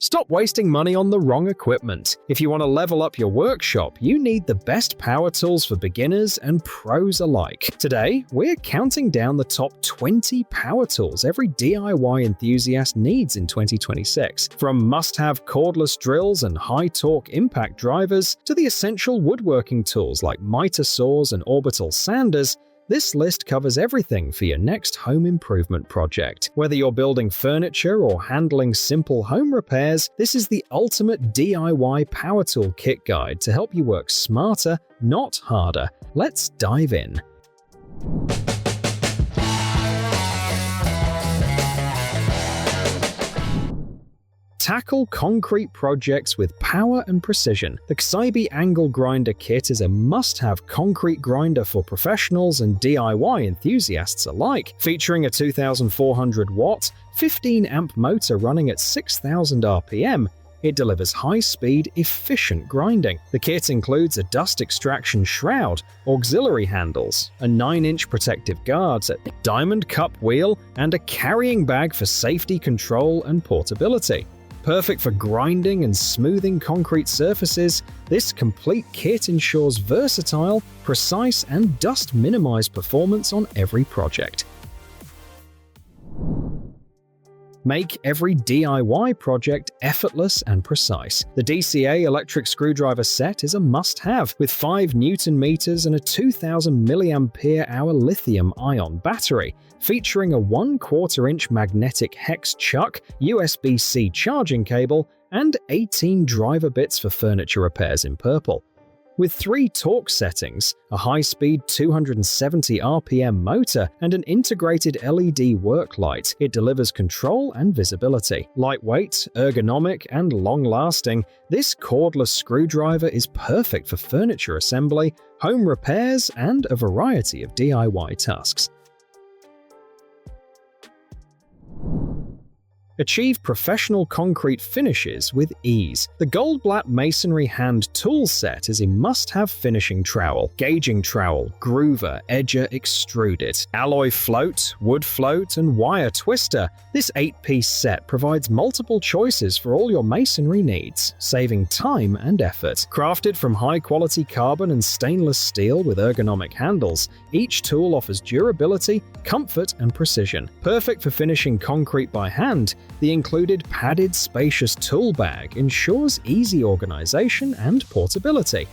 Stop wasting money on the wrong equipment. If you want to level up your workshop, you need the best power tools for beginners and pros alike. Today, we're counting down the top 20 power tools every DIY enthusiast needs in 2026. From must-have cordless drills and high-torque impact drivers to the essential woodworking tools like miter saws and orbital sanders, this list covers everything for your next home improvement project. Whether you're building furniture or handling simple home repairs, this is the ultimate DIY power tool kit guide to help you work smarter, not harder. Let's dive in. Tackle concrete projects with power and precision. The Kseibi Angle Grinder Kit is a must-have concrete grinder for professionals and DIY enthusiasts alike. Featuring a 2,400-watt, 15-amp motor running at 6,000 RPM, it delivers high-speed, efficient grinding. The kit includes a dust extraction shroud, auxiliary handles, a 9-inch protective guard, a diamond cup wheel, and a carrying bag for safety control and portability. Perfect for grinding and smoothing concrete surfaces, this complete kit ensures versatile, precise, and dust-minimized performance on every project. Make every DIY project effortless and precise. The DCA electric screwdriver set is a must-have, with 5 Newton meters and a 2,000 mAh lithium-ion battery, featuring a 1/4-inch magnetic hex chuck, USB-C charging cable, and 18 driver bits for furniture repairs in purple. With 3 torque settings, a high-speed 270 RPM motor, and an integrated LED work light, it delivers control and visibility. Lightweight, ergonomic, and long-lasting, this cordless screwdriver is perfect for furniture assembly, home repairs, and a variety of DIY tasks. Achieve professional concrete finishes with ease. The Goldblatt Masonry Hand Tool Set is a must-have finishing trowel, gauging trowel, groover, edger, extruded, alloy float, wood float, and wire twister. This 8-piece set provides multiple choices for all your masonry needs, saving time and effort. Crafted from high-quality carbon and stainless steel with ergonomic handles, each tool offers durability, comfort, and precision. Perfect for finishing concrete by hand, the included padded, spacious tool bag ensures easy organization and portability.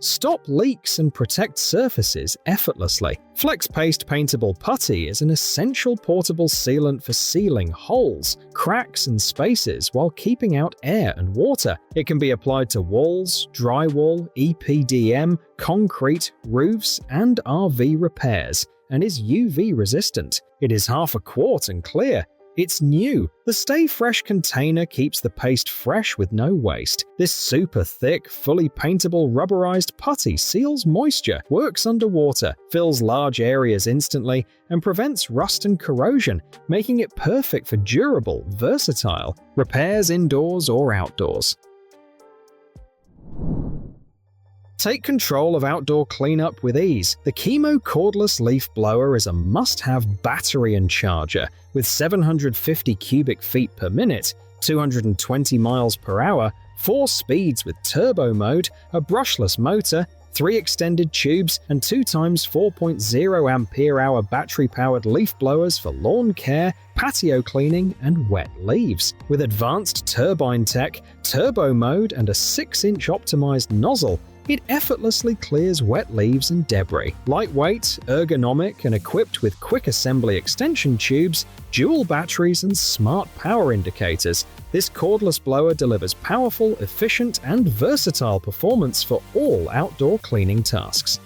Stop leaks and protect surfaces effortlessly. FlexPaste Paintable Putty is an essential portable sealant for sealing holes, cracks, and spaces while keeping out air and water. It can be applied to walls, drywall, EPDM, concrete, roofs, and RV repairs, and is UV resistant. It is half a quart and clear. It's new. The Stay Fresh container keeps the paste fresh with no waste. This super thick, fully paintable rubberized putty seals moisture, works underwater, fills large areas instantly, and prevents rust and corrosion, making it perfect for durable, versatile repairs indoors or outdoors. Take control of outdoor cleanup with ease. The Kimo cordless leaf blower is a must-have battery and charger, with 750 cubic feet per minute, 220 miles per hour, 4 speeds with turbo mode, a brushless motor, 3 extended tubes, and 2 times 4.0 ampere-hour battery-powered leaf blowers for lawn care, patio cleaning, and wet leaves. With advanced turbine tech, turbo mode, and a 6-inch optimized nozzle, it effortlessly clears wet leaves and debris. Lightweight, ergonomic, and equipped with quick assembly extension tubes, dual batteries, and smart power indicators, this cordless blower delivers powerful, efficient, and versatile performance for all outdoor cleaning tasks.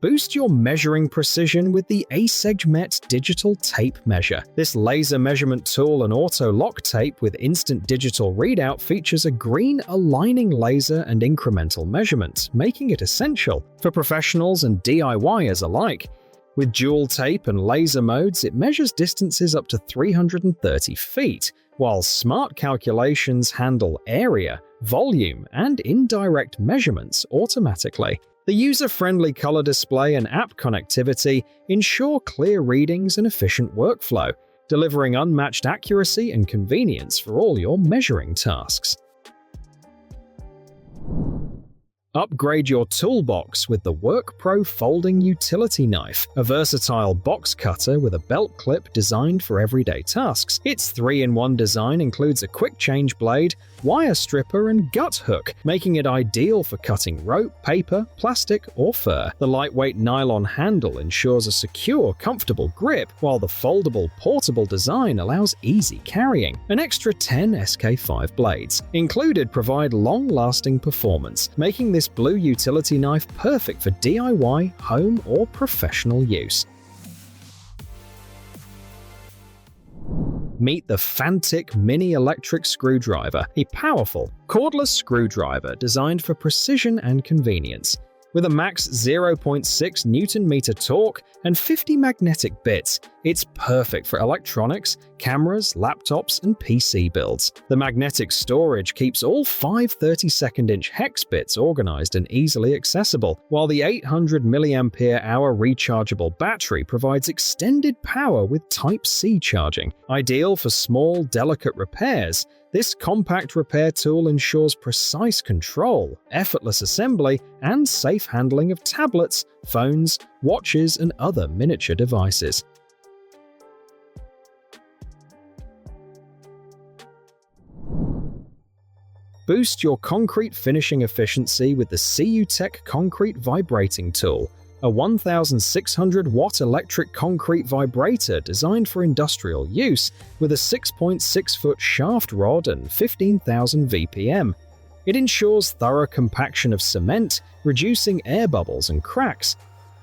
Boost your measuring precision with the Acegmet Digital Tape Measure. This laser measurement tool and auto lock tape with instant digital readout features a green aligning laser and incremental measurement, making it essential for professionals and DIYers alike. With dual tape and laser modes, it measures distances up to 330 feet, while smart calculations handle area, volume, and indirect measurements automatically. The user-friendly color display and app connectivity ensure clear readings and efficient workflow, delivering unmatched accuracy and convenience for all your measuring tasks. Upgrade your toolbox with the Workpro Folding Utility Knife, a versatile box cutter with a belt clip designed for everyday tasks. Its 3-in-1 design includes a quick-change blade, wire stripper, and gut hook, making it ideal for cutting rope, paper, plastic, or fur. The lightweight nylon handle ensures a secure, comfortable grip, while the foldable, portable design allows easy carrying. An extra 10 SK5 blades included provide long-lasting performance, making this blue utility knife perfect for DIY, home, or professional use. Meet the Fanttik Mini Electric Screwdriver, a powerful, cordless screwdriver designed for precision and convenience. With a max 0.6 Nm torque and 50 magnetic bits, it's perfect for electronics, cameras, laptops, and PC builds. The magnetic storage keeps all 5 32-inch hex bits organized and easily accessible, while the 800 mAh rechargeable battery provides extended power with Type-C charging. Ideal for small, delicate repairs, this compact repair tool ensures precise control, effortless assembly, and safe handling of tablets, phones, watches, and other miniature devices. Boost your concrete finishing efficiency with the Seeutek Concrete Vibrating Tool, a 1,600-watt electric concrete vibrator designed for industrial use with a 6.6-foot shaft rod and 15,000 VPM. It ensures thorough compaction of cement, reducing air bubbles and cracks.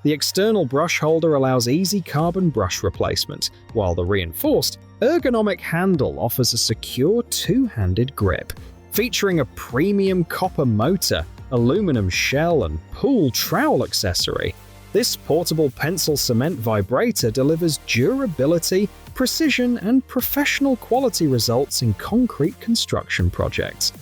The external brush holder allows easy carbon brush replacement, while the reinforced, ergonomic handle offers a secure two-handed grip. Featuring a premium copper motor, aluminum shell, and pool trowel accessory, this portable pencil cement vibrator delivers durability, precision, and professional quality results in concrete construction projects.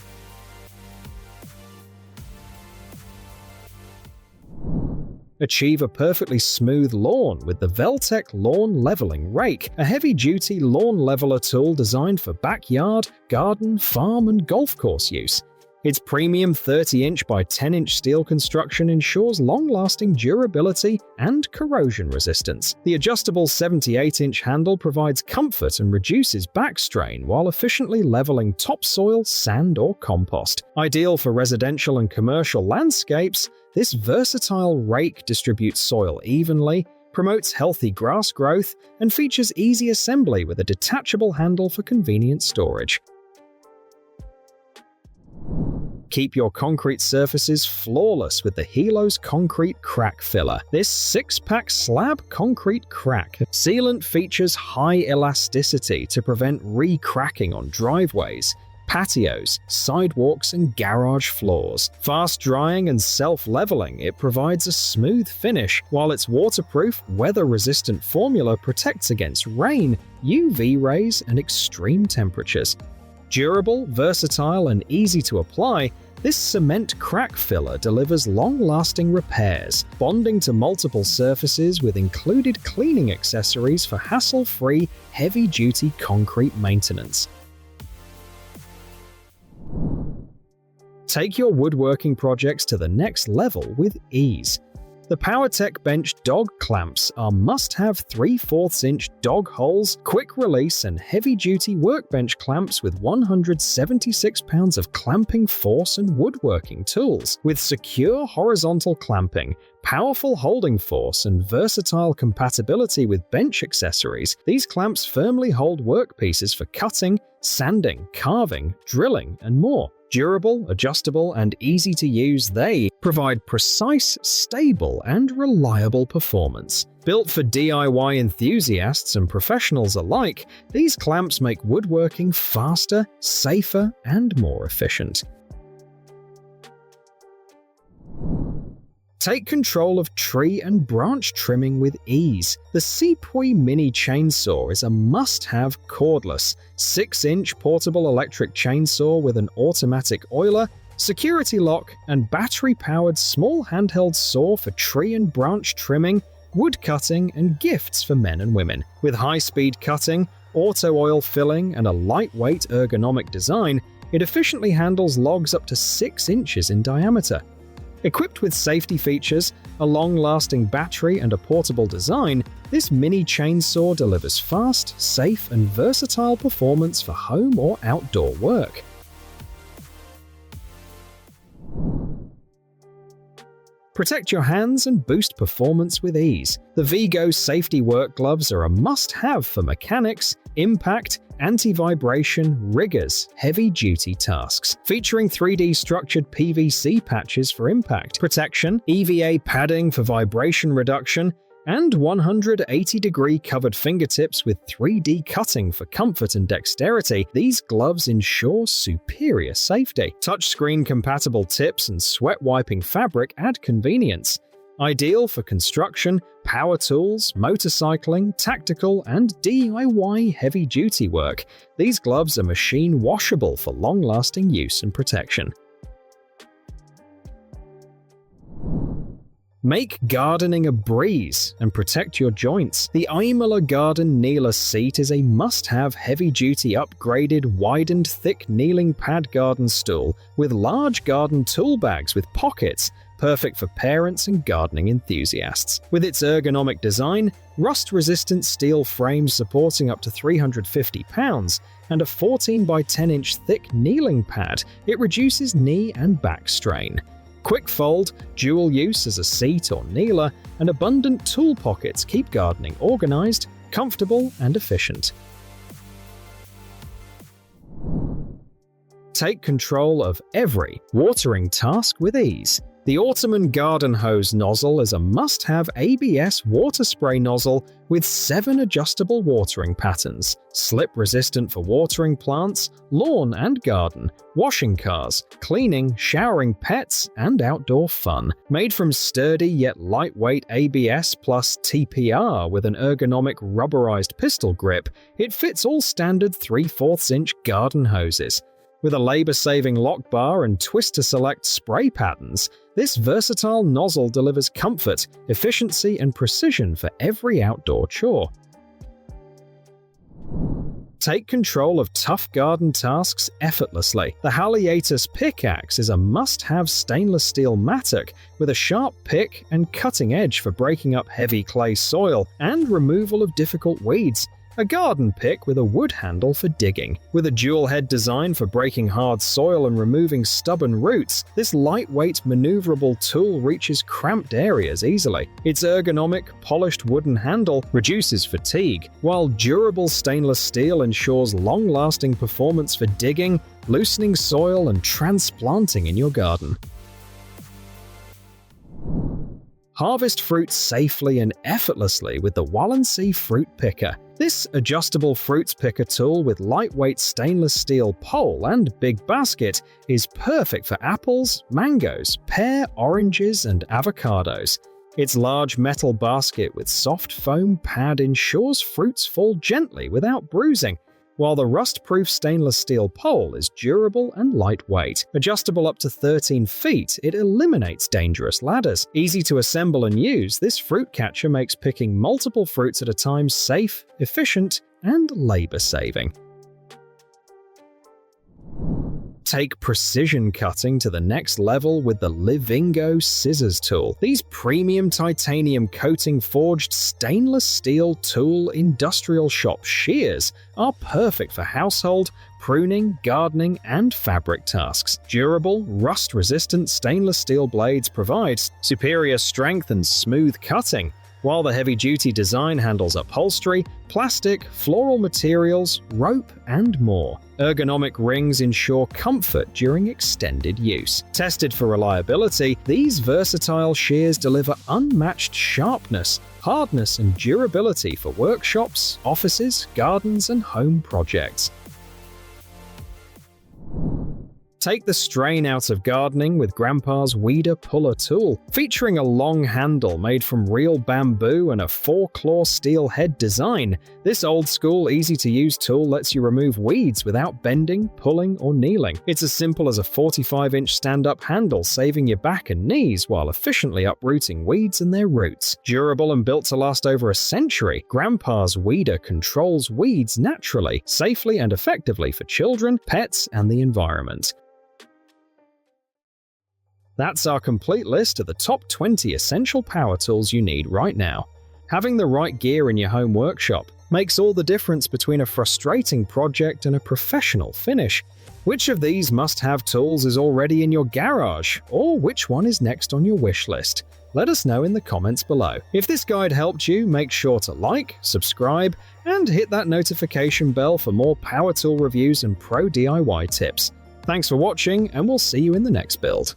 Achieve a perfectly smooth lawn with the Veltec Lawn Leveling Rake, a heavy-duty lawn leveler tool designed for backyard, garden, farm, and golf course use. Its premium 30-inch by 10-inch steel construction ensures long-lasting durability and corrosion resistance. The adjustable 78-inch handle provides comfort and reduces back strain while efficiently leveling topsoil, sand, or compost. Ideal for residential and commercial landscapes, this versatile rake distributes soil evenly, promotes healthy grass growth, and features easy assembly with a detachable handle for convenient storage. Keep your concrete surfaces flawless with the Heelos Concrete Crack Filler. This 6-pack slab concrete crack sealant features high elasticity to prevent re-cracking on driveways, patios, sidewalks, and garage floors. Fast drying and self-leveling, it provides a smooth finish, while its waterproof, weather-resistant formula protects against rain, UV rays, and extreme temperatures. Durable, versatile, and easy to apply, this cement crack filler delivers long-lasting repairs, bonding to multiple surfaces with included cleaning accessories for hassle-free, heavy-duty concrete maintenance. Take your woodworking projects to the next level with ease. The Powertec Bench dog clamps are must-have 3/4-inch dog holes, quick release, and heavy-duty workbench clamps with 176 pounds of clamping force and woodworking tools. With secure horizontal clamping, powerful holding force, and versatile compatibility with bench accessories, these clamps firmly hold workpieces for cutting, sanding, carving, drilling, and more. Durable, adjustable, and easy to use, they provide precise, stable, and reliable performance. Built for DIY enthusiasts and professionals alike, these clamps make woodworking faster, safer, and more efficient. Take control of tree and branch trimming with ease. The Ceepuy mini chainsaw is a must-have cordless, 6-inch portable electric chainsaw with an automatic oiler, security lock, and battery-powered small handheld saw for tree and branch trimming, wood cutting, and gifts for men and women. With high-speed cutting, auto oil filling, and a lightweight ergonomic design, it efficiently handles logs up to 6 inches in diameter. Equipped with safety features, a long-lasting battery, and a portable design, this mini chainsaw delivers fast, safe, and versatile performance for home or outdoor work. Protect your hands and boost performance with ease. The Vigo safety work gloves are a must-have for mechanics, impact, anti-vibration, riggers, heavy-duty tasks. Featuring 3D structured PVC patches for impact protection, EVA padding for vibration reduction, and 180-degree covered fingertips with 3D cutting for comfort and dexterity, these gloves ensure superior safety. Touchscreen-compatible tips and sweat-wiping fabric add convenience. Ideal for construction, power tools, motorcycling, tactical, and DIY heavy-duty work, these gloves are machine washable for long-lasting use and protection. Make gardening a breeze and protect your joints. The Aimerla Garden Kneeler Seat is a must-have heavy-duty upgraded, widened, thick kneeling pad garden stool with large garden tool bags with pockets, perfect for parents and gardening enthusiasts. With its ergonomic design, rust-resistant steel frames supporting up to 350 pounds, and a 14 by 10 inch thick kneeling pad, it reduces knee and back strain. Quick fold, dual use as a seat or kneeler, and abundant tool pockets keep gardening organized, comfortable, and efficient. Take control of every watering task with ease. The Automan-Garden-Hose-Nozzle is a must-have ABS water spray nozzle with 7 adjustable watering patterns, slip-resistant for watering plants, lawn and garden, washing cars, cleaning, showering pets, and outdoor fun. Made from sturdy yet lightweight ABS plus TPR with an ergonomic rubberized pistol grip, it fits all standard 3/4 inch garden hoses. With a labor-saving lock bar and twist-to-select spray patterns, this versatile nozzle delivers comfort, efficiency, and precision for every outdoor chore. Take control of tough garden tasks effortlessly. The Haliaeetus Pick Axe is a must-have stainless steel mattock with a sharp pick and cutting edge for breaking up heavy clay soil and removal of difficult weeds. A garden pick with a wood handle for digging. With a dual-head design for breaking hard soil and removing stubborn roots, this lightweight, maneuverable tool reaches cramped areas easily. Its ergonomic, polished wooden handle reduces fatigue, while durable stainless steel ensures long-lasting performance for digging, loosening soil, and transplanting in your garden. Harvest fruit safely and effortlessly with the Walensee Fruit Picker. This adjustable fruits picker tool with lightweight stainless steel pole and big basket is perfect for apples, mangoes, pear, oranges, and avocados. Its large metal basket with soft foam pad ensures fruits fall gently without bruising, while the rust-proof stainless steel pole is durable and lightweight. Adjustable up to 13 feet, it eliminates dangerous ladders. Easy to assemble and use, this fruit catcher makes picking multiple fruits at a time safe, efficient, and labor-saving. Take precision cutting to the next level with the Livingo scissors tool. These premium titanium coating forged stainless steel tool industrial shop shears are perfect for household, pruning, gardening, and fabric tasks. Durable, rust-resistant stainless steel blades provide superior strength and smooth cutting, while the heavy-duty design handles upholstery, plastic, floral materials, rope, and more. Ergonomic rings ensure comfort during extended use. Tested for reliability, these versatile shears deliver unmatched sharpness, hardness, and durability for workshops, offices, gardens, and home projects. Take the strain out of gardening with Grampa's Weeder Puller tool. Featuring a long handle made from real bamboo and a 4-claw steel head design, this old-school, easy-to-use tool lets you remove weeds without bending, pulling, or kneeling. It's as simple as a 45-inch stand-up handle, saving your back and knees while efficiently uprooting weeds and their roots. Durable and built to last over a century, Grampa's Weeder controls weeds naturally, safely, and effectively for children, pets, and the environment. That's our complete list of the top 20 essential power tools you need right now. Having the right gear in your home workshop makes all the difference between a frustrating project and a professional finish. Which of these must-have tools is already in your garage, or which one is next on your wish list? Let us know in the comments below. If this guide helped you, make sure to like, subscribe, and hit that notification bell for more power tool reviews and pro DIY tips. Thanks for watching, and we'll see you in the next build.